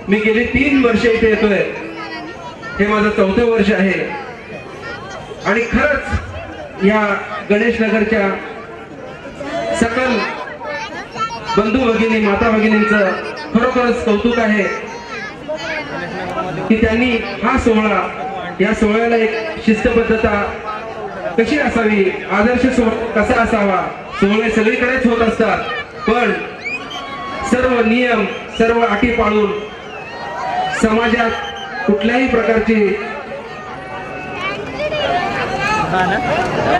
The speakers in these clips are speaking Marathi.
मी गेली 3 वर्ष इथे येतोय, हे माझं 4थं वर्ष आहे आणि खरंच या गणेश नगरच्या सकल बंधू भगिनी माता भगिनींचं खरोखरच कौतुक आहे की त्यांनी हा सोहळा, या सोहळ्याला एक शिस्तबद्धता कशी असावी, आदर्श सोहळा कसा असावा, सोहळे सगळीकडेच होत असतात पण सर्व नियम सर्व अटी पाळून समाजात कुठल्याही प्रकारची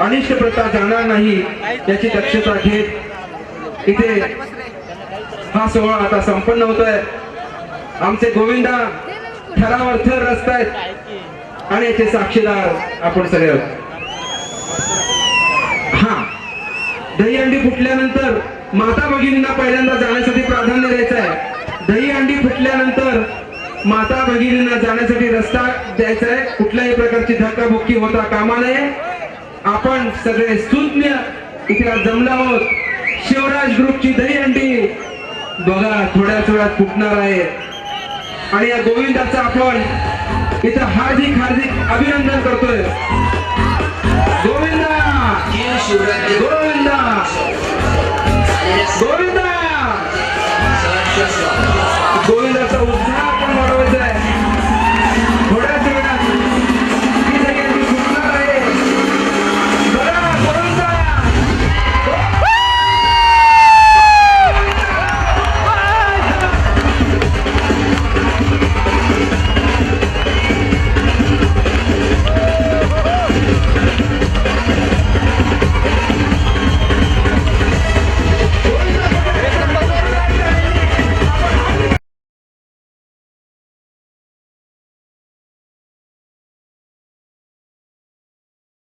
अनिष्ट प्रथा जाणार नाही याची दक्षता घेत इथे हा सोहळा आता संपन्न होतोय। आमचे गोविंदा थरावर थर रचतायत आणि याचे साक्षीदार आपण सगळे आहोत। हा दहीहंडी फुटल्यानंतर माता भगिनींना पहिल्यांदा जाण्यासाठी प्राधान्य द्यायचं आहे। दहीहंडी फुटल्यानंतर माता भगिनींना जाण्यासाठी रस्ता द्यायचा आहे। कुठल्याही प्रकारची धक्काबुक्की होता कामा नये। आपण सगळे सुज्ञ इथे जमलो आहोत। शिवराज ग्रुपची दहीहंडी बघा थोड्याच वेळात फुटणार आहे आणि या गोविंदाचं आपण इथं हार्दिक हार्दिक अभिनंदन करतोय। गोविंदा गोविंदा गोविंदा